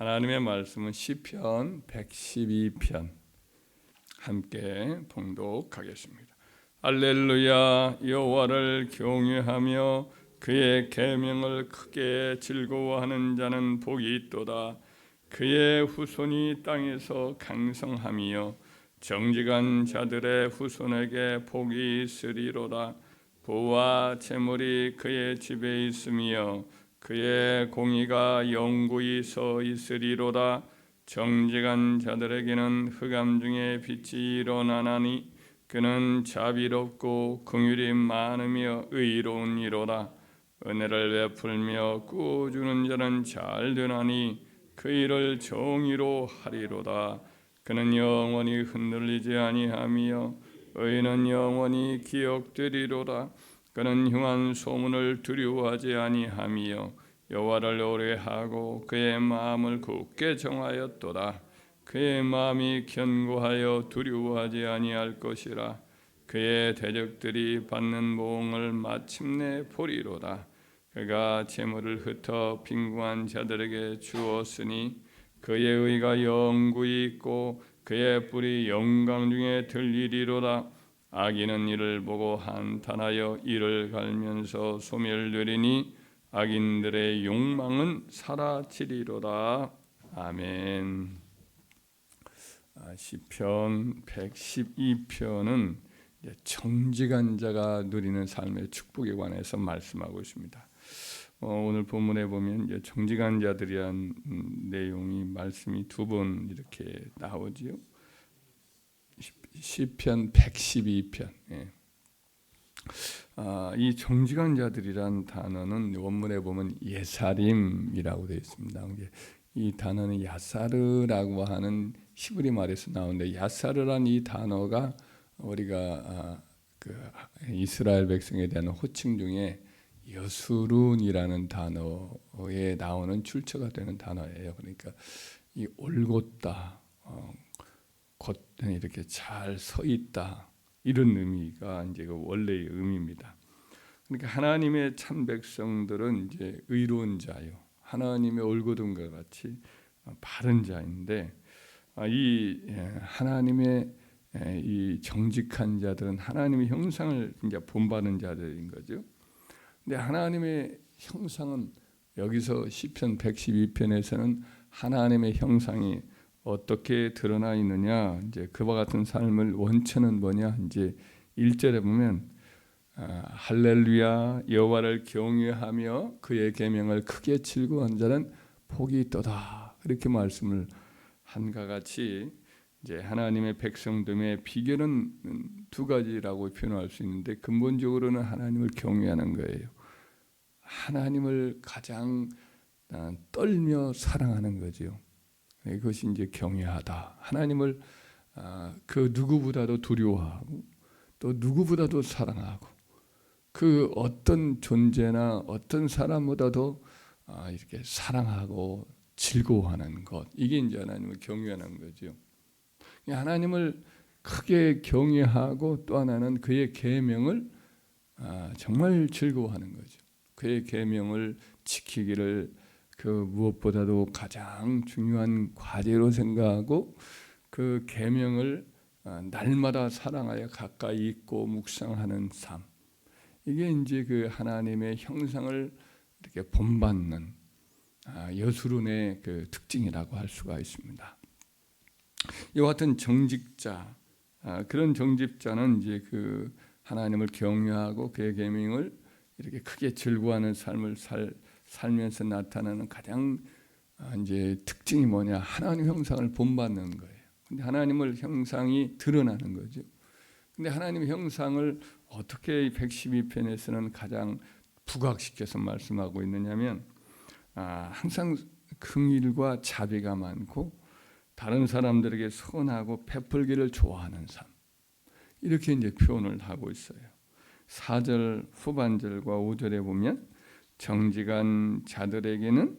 하나님의 말씀은 시편 112편 함께 봉독하겠습니다. 할렐루야. 여호와를 경외하며 그의 계명을 크게 즐거워하는 자는 복이 있도다. 그의 후손이 땅에서 강성하며 정직한 자들의 후손에게 복이 있으리로다. 부와 재물이 그의 집에 있으며 그의 공의가 영구히 서 있으리로다. 정직한 자들에게는 흑암 중에 빛이 일어나나니 그는 자비롭고 긍휼이 많으며 의로우니로다. 은혜를 베풀며 꾸어주는 자는 잘 되나니 그 일을 정의로 하리로다. 그는 영원히 흔들리지 아니하며 의는 영원히 기억되리로다. 그는 흉한 소문을 두려워하지 아니하며 여호와를 오래하고 그의 마음을 굳게 정하였도다. 그의 마음이 견고하여 두려워하지 아니할 것이라. 그의 대적들이 받는 보응을 마침내 보리로다. 그가 재물을 흩어 빈궁한 자들에게 주었으니 그의 의가 영구히 있고 그의 뿔이 영광 중에 들리리로다. 악인은 이를 보고 한탄하여 이를 갈면서 소멸되리니 악인들의 욕망은 사라지리로다. 아멘. 시편 112편은 정직한 자가 누리는 삶의 축복에 관해서 말씀하고 있습니다. 오늘 본문에 보면 정직한 자들이란 내용이 말씀이 두 번 이렇게 나오지요. 시편 112편. 이 정직한 자들이란 단어는 원문에 보면 예사림이라고 되어 있습니다. 이 단어는 야사르라고 하는 히브리 말에서 나오는데, 야사르란 이 단어가 우리가 이스라엘 백성에 대한 호칭 중에 여수룬이라는 단어에 나오는 출처가 되는 단어예요. 그러니까 이 올곧다, 곧 이렇게 잘 서 있다, 이런 의미가 이제 원래의 의미입니다. 그러니까 하나님의 참 백성들은 이제 의로운 자요, 하나님의 올곧음과 같이 바른 자인데, 이 하나님의 이 정직한 자들은 하나님의 형상을 이제 본받는 자들인 거죠. 근데 하나님의 형상은 여기서 시편 112편에서는 하나님의 형상이 어떻게 드러나 있느냐, 이제 그와 같은 삶을 원천은 뭐냐, 이제 1절에 보면 할렐루야. 여호와를 경외하며 그의 계명을 크게 즐거워하는 자는 복이 있도다, 이렇게 말씀을 한과 같이 이제 하나님의 백성됨의 비결은 두 가지라고 표현할 수 있는데, 근본적으로는 하나님을 경외하는 거예요. 하나님을 가장 떨며 사랑하는 거죠. 그것이 이제 경외하다. 하나님을 그 누구보다도 두려워하고 또 누구보다도 사랑하고 그 어떤 존재나 어떤 사람보다도 이렇게 사랑하고 즐거워하는 것, 이게 이제 하나님을 경외하는 거죠. 하나님을 크게 경외하고 또 하나는 그의 계명을 정말 즐거워하는 거죠. 그의 계명을 지키기를 그 무엇보다도 가장 중요한 과제로 생각하고 그 계명을 날마다 사랑하여 가까이 있고 묵상하는 삶, 이게 이제 그 하나님의 형상을 이렇게 본받는 여수론의 그 특징이라고 할 수가 있습니다. 이와 같은 정직자, 그런 정직자는 이제 그 하나님을 경외하고 그의 계명을 이렇게 크게 즐거워하는 삶을 살면서 나타나는 가장 이제 특징이 뭐냐, 하나님 형상을 본받는 거예요. 근데 하나님을 형상이 드러나는 거죠. 근데 하나님의 형상을 어떻게 112편에서는 가장 부각시켜서 말씀하고 있느냐면, 항상 긍휼과 자비가 많고 다른 사람들에게 선하고 베풀기를 좋아하는 삶, 이렇게 이제 표현을 하고 있어요. 4절 후반절과 5절에 보면 정직한 자들에게는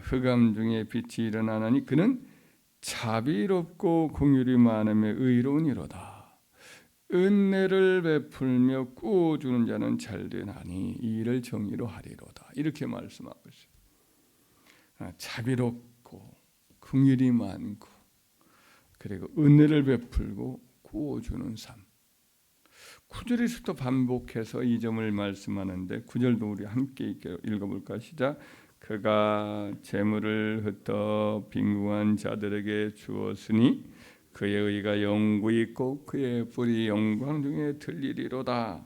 흑암 중에 빛이 일어나나니 그는 자비롭고 긍휼이 많으며 의로우니로다. 은혜를 베풀며 꾸어주는 자는 잘되나니 이 일을 정의로 하리로다, 이렇게 말씀하고 있어요. 자비롭고 긍휼이 많고 그리고 은혜를 베풀고 구워주는 삶. 9절에서도 반복해서 이 점을 말씀하는데 9절도 우리 함께 읽어볼까? 시작. 그가 재물을 흩어 빈궁한 자들에게 주었으니 그의 의가 영구히 있고 그의 뿌리 영광 중에 들리리로다.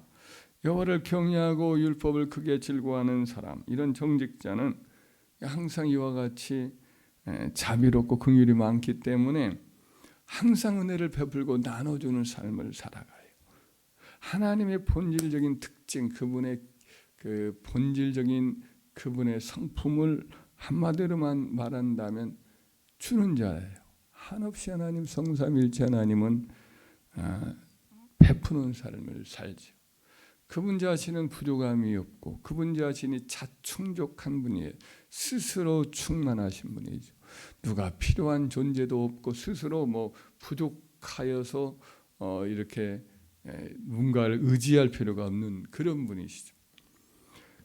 여호와를 경외하고 율법을 크게 즐거워하는 사람, 이런 정직자는 항상 이와 같이 자비롭고 긍휼이 많기 때문에 항상 은혜를 베풀고 나눠주는 삶을 살아가요. 하나님의 본질적인 특징, 그분의 그 본질적인 그분의 성품을 한마디로만 말한다면 주는 자예요. 한없이 하나님 성삼일체 하나님은 베푸는 삶을 살죠. 그분 자신은 부족함이 없고 그분 자신이 자충족한 분이에요. 스스로 충만하신 분이죠. 누가 필요한 존재도 없고 스스로 뭐 부족하여서 이렇게 누군가를 의지할 필요가 없는 그런 분이시죠.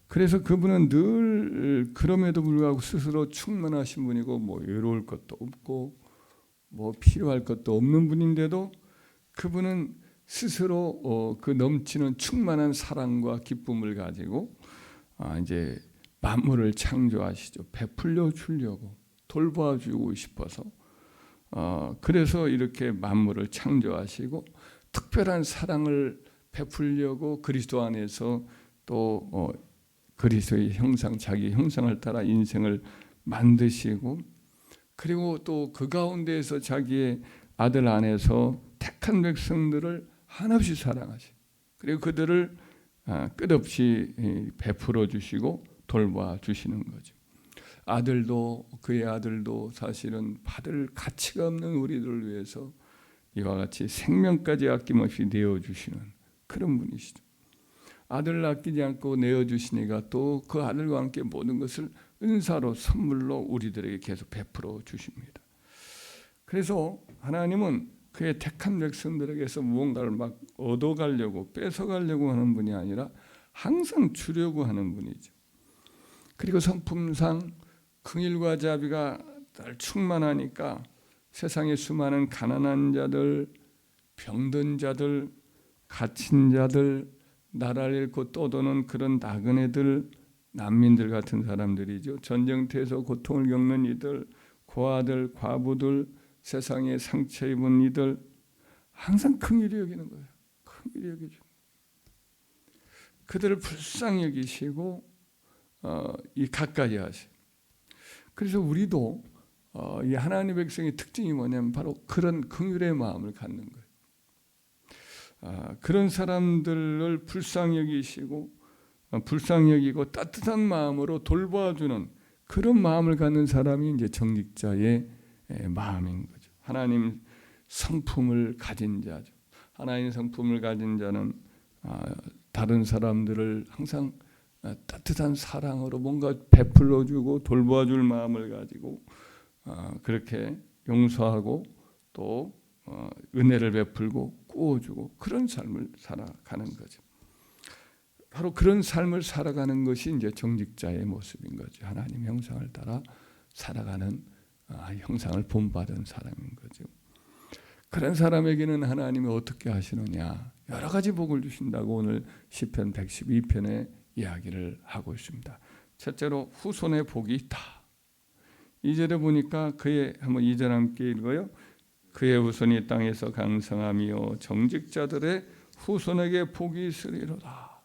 그래서 그분은 늘 그럼에도 불구하고 스스로 충만하신 분이고 뭐 외로울 것도 없고 뭐 필요할 것도 없는 분인데도 그분은 스스로 그 넘치는 충만한 사랑과 기쁨을 가지고 이제 만물을 창조하시죠. 베풀려 주려고 돌봐 주고 싶어서 그래서 이렇게 만물을 창조하시고 특별한 사랑을 베풀려고 그리스도 안에서 또 그리스도의 형상, 자기 형상을 따라 인생을 만드시고 그리고 또 그 가운데에서 자기의 아들 안에서 택한 백성들을 한없이 사랑하시고 그리고 그들을 끝없이 베풀어 주시고 돌봐 주시는 거죠. 아들도 그의 아들도 사실은 받을 가치가 없는 우리들을 위해서 이와 같이 생명까지 아낌없이 내어주시는 그런 분이시죠. 아들을 아끼지 않고 내어주시니까 또 그 아들과 함께 모든 것을 은사로 선물로 우리들에게 계속 베풀어 주십니다. 그래서 하나님은 그의 택한 백성들에게서 무언가를 막 얻어가려고 뺏어가려고 하는 분이 아니라 항상 주려고 하는 분이죠. 그리고 성품상 긍휼과 자비가 늘 충만하니까 세상의 수많은 가난한 자들, 병든 자들, 갇힌 자들, 나라를 잃고 떠도는 그런 나그네들, 난민들 같은 사람들이죠. 전쟁터에서 고통을 겪는 이들, 고아들, 과부들, 세상에 상처 입은 이들 항상 긍휼히 여기는 거예요. 긍휼히 여기죠. 그들을 불쌍히 여기시고 이 가까이 하세요. 그래서 우리도 이 하나님의 백성의 특징이 뭐냐면 바로 그런 긍휼의 마음을 갖는 거예요. 그런 사람들을 불쌍히 여기시고 불쌍히 여기고 따뜻한 마음으로 돌봐주는 그런 마음을 갖는 사람이 이제 정직자의 마음인 거죠. 하나님 성품을 가진 자죠. 하나님 성품을 가진 자는 다른 사람들을 항상 따뜻한 사랑으로 뭔가 베풀어주고 돌봐줄 마음을 가지고 그렇게 용서하고 또 은혜를 베풀고 꾸어주고 그런 삶을 살아가는 거죠. 바로 그런 삶을 살아가는 것이 이제 정직자의 모습인 거죠. 하나님 형상을 따라 살아가는 형상을 본받은 사람인 거죠. 그런 사람에게는 하나님이 어떻게 하시느냐, 여러 가지 복을 주신다고 오늘 시편 112편에 이야기를 하고 있습니다. 첫째로 후손의 복이 있다. 2절에 보니까 한번 2절 함께 읽어요. 그의 후손이 땅에서 강성하며 정직자들의 후손에게 복이 있으리로다.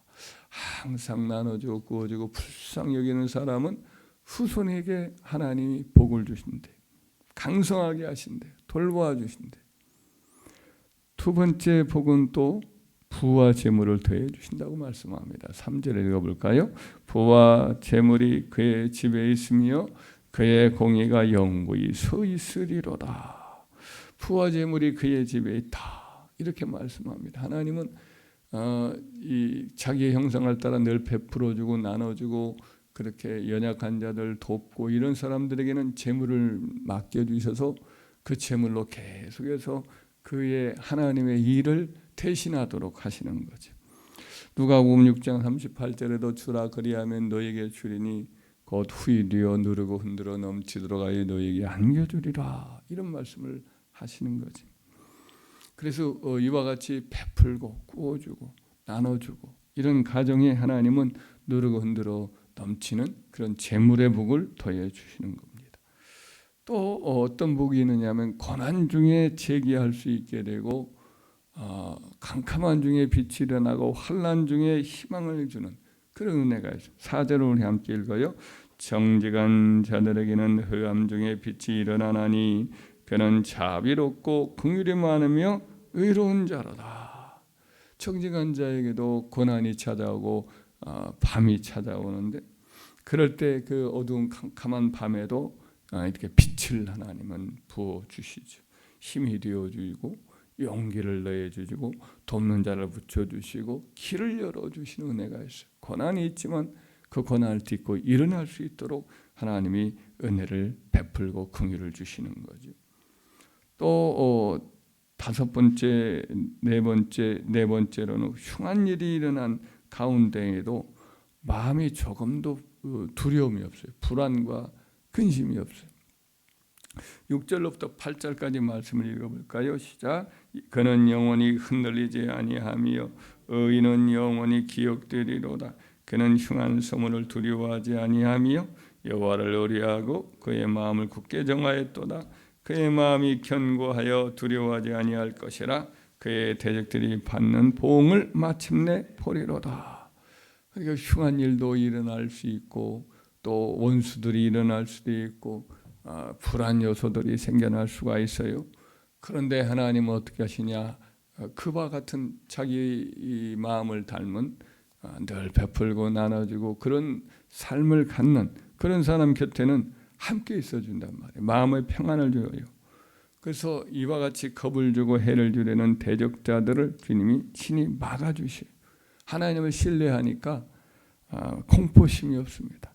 항상 나눠주고 구워주고 불쌍히 여기는 사람은 후손에게 하나님이 복을 주신대. 강성하게 하신대. 돌보아 주신대. 두 번째 복은 또 부와 재물을 더해 주신다고 말씀합니다. 3절에 읽어볼까요? 부와 재물이 그의 집에 있으며 그의 공의가 영구히 서 있으리로다. 부와 재물이 그의 집에 있다. 이렇게 말씀합니다. 하나님은 이 자기의 형상을 따라 늘 베풀어주고 나눠주고 그렇게 연약한 자들 돕고 이런 사람들에게는 재물을 맡겨주셔서 그 재물로 계속해서 그의 하나님의 일을 대신하도록 하시는 거죠. 누가복음 6장 38절에도 주라 그리하면 너에게 주리니 곧 후이되어 누르고 흔들어 넘치도록 하여 너에게 안겨주리라. 이런 말씀을 하시는 거지. 그래서 이와 같이 베풀고 구워주고 나눠주고 이런 가정에 하나님은 누르고 흔들어 넘치는 그런 재물의 복을 더해 주시는 겁니다. 또 어떤 복이 있느냐면 고난 중에 재기할 수 있게 되고 캄캄한 중에 빛이 일어나고 환난 중에 희망을 주는 그런 은혜가 있어요. 4절을 우리 함께 읽어요. 정직한 자들에게는 흑암 중에 빛이 일어나나니 그는 자비롭고 긍휼이 많으며 의로운 자로다. 정직한 자에게도 고난이 찾아오고 밤이 찾아오는데 그럴 때 그 어두운 캄캄한 밤에도 이렇게 빛을 하나님은 부어 주시죠. 힘이 되어 주시고 용기를 내어 주시고 돕는 자를 붙여 주시고 길을 열어 주시는 은혜가 있어요. 고난이 있지만 그 고난을 딛고 일어날 수 있도록 하나님이 은혜를 베풀고 긍휼을 주시는 거죠. 또 다섯 번째, 네 번째로는 흉한 일이 일어난 가운데에도 마음이 조금도 두려움이 없어요. 불안과 근심이 없어요. 6절로부터 8절까지 말씀을 읽어볼까요? 시작. 그는 영원히 흔들리지 아니하며 의인은 영원히 기억되리로다. 그는 흉한 소문을 두려워하지 아니하며 여호와를 의뢰하고 그의 마음을 굳게 정하였도다. 그의 마음이 견고하여 두려워하지 아니할 것이라. 그의 대적들이 받는 보응을 마침내 보리로다. 그러니까 흉한 일도 일어날 수 있고 또 원수들이 일어날 수도 있고 불안 요소들이 생겨날 수가 있어요. 그런데 하나님은 어떻게 하시냐? 그와 같은 자기 마음을 닮은 늘 베풀고 나눠주고 그런 삶을 갖는 그런 사람 곁에는 함께 있어준단 말이에요. 마음의 평안을 줘요. 그래서 이와 같이 겁을 주고 해를 주려는 대적자들을 주님이 친히 막아주셔요. 하나님을 신뢰하니까 공포심이 없습니다.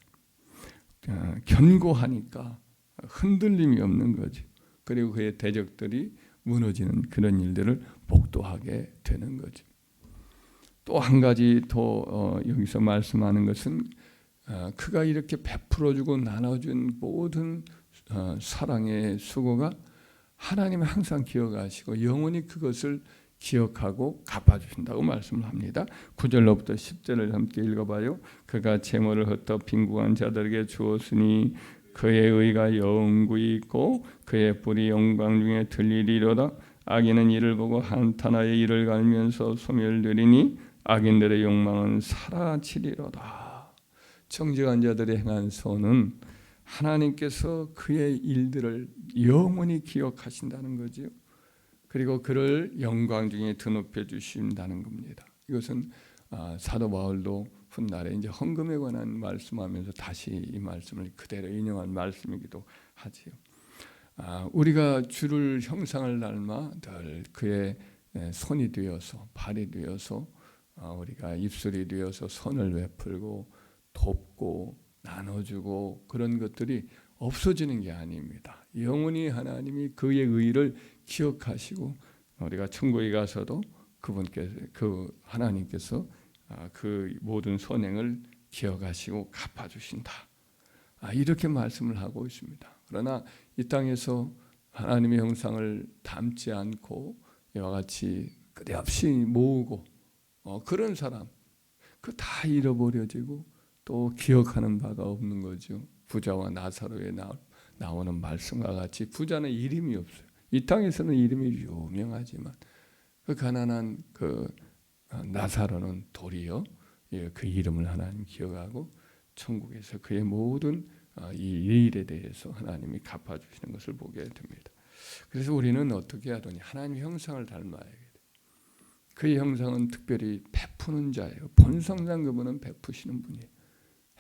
견고하니까 흔들림이 없는 거죠. 그리고 그의 대적들이 무너지는 그런 일들을 복도하게 되는 거죠. 또 한 가지 더 여기서 말씀하는 것은 그가 이렇게 베풀어주고 나눠준 모든 사랑의 수고가 하나님은 항상 기억하시고 영원히 그것을 기억하고 갚아주신다고 말씀을 합니다. 9절로부터 10절을 함께 읽어봐요. 그가 재물을 흩어 빈궁한 자들에게 주었으니 그의 의가 영구히 있고 그의 뿔이 영광 중에 들리리로다. 악인은 이를 보고 한탄하여 이를 갈면서 소멸되리니 악인들의 욕망은 사라지리로다. 정직한 자들의 행한 선은 하나님께서 그의 일들을 영원히 기억하신다는 거죠. 그리고 그를 영광 중에 드높여 주신다는 겁니다. 이것은 사도 바울도 훗날에 이제 헌금에 관한 말씀하면서 다시 이 말씀을 그대로 인용한 말씀이기도 하지요. 우리가 주를 형상을 닮아 늘 그의 손이 되어서 발이 되어서 우리가 입술이 되어서 선을 베풀고 돕고 나눠주고 그런 것들이 없어지는 게 아닙니다. 영원히 하나님이 그의 의를 기억하시고 우리가 천국에 가서도 그분께서 그 하나님께서 그 모든 선행을 기억하시고 갚아주신다. 이렇게 말씀을 하고 있습니다. 그러나 이 땅에서 하나님의 형상을 닮지 않고 이와 같이 끝없이 모으고 그런 사람 그 다 잃어버려지고 또 기억하는 바가 없는 거죠. 부자와 나사로에 나오는 말씀과 같이 부자는 이름이 없어요. 이 땅에서는 이름이 유명하지만 그 가난한 그 나사로는 도리어 그 이름을 하나님 기억하고 천국에서 그의 모든 이 일에 대해서 하나님이 갚아주시는 것을 보게 됩니다. 그래서 우리는 어떻게 하더니 하나님의 형상을 닮아야 돼요. 그의 형상은 특별히 베푸는 자예요. 본성상 그분은 베푸시는 분이에요.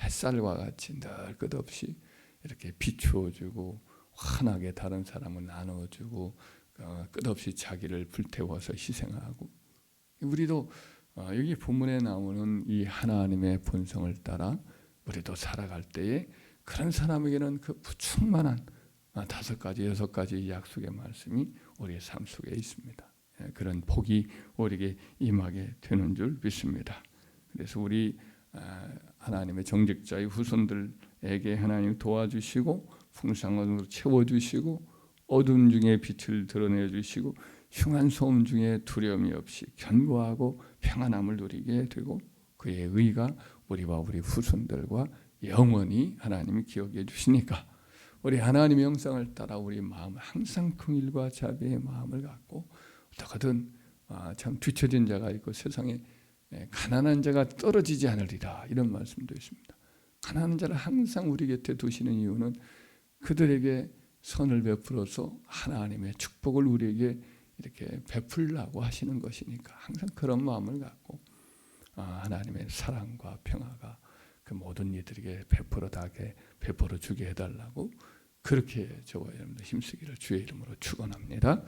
햇살과 같이 늘 끝없이 이렇게 비추어주고 환하게 다른 사람을 나눠주고 끝없이 자기를 불태워서 희생하고 우리도 여기 본문에 나오는 이 하나님의 본성을 따라 우리도 살아갈 때에 그런 사람에게는 그 충만한 5가지, 6가지 약속의 말씀이 우리의 삶 속에 있습니다. 그런 복이 우리에게 임하게 되는 줄 믿습니다. 그래서 우리 하나님의 정직자의 후손들에게 하나님 도와주시고 풍성함으로 채워주시고 어둠 중에 빛을 드러내주시고 흉한 소음 중에 두려움이 없이 견고하고 평안함을 누리게 되고 그의 의가 우리와 우리 후손들과 영원히 하나님이 기억해 주시니까 우리 하나님의 형상을 따라 우리 마음을 항상 긍휼과 자비의 마음을 갖고 어떻게든 참 뒤처진 자가 있고 세상에 가난한 자가 떨어지지 않으리라 이런 말씀도 있습니다. 가난한 자를 항상 우리 곁에 두시는 이유는 그들에게 선을 베풀어서 하나님의 축복을 우리에게 이렇게 베풀라고 하시는 것이니까 항상 그런 마음을 갖고 하나님의 사랑과 평화가 그 모든 이들에게 베풀어 주게 해달라고 그렇게 저와 여러분들 힘쓰기를 주의 이름으로 축원합니다.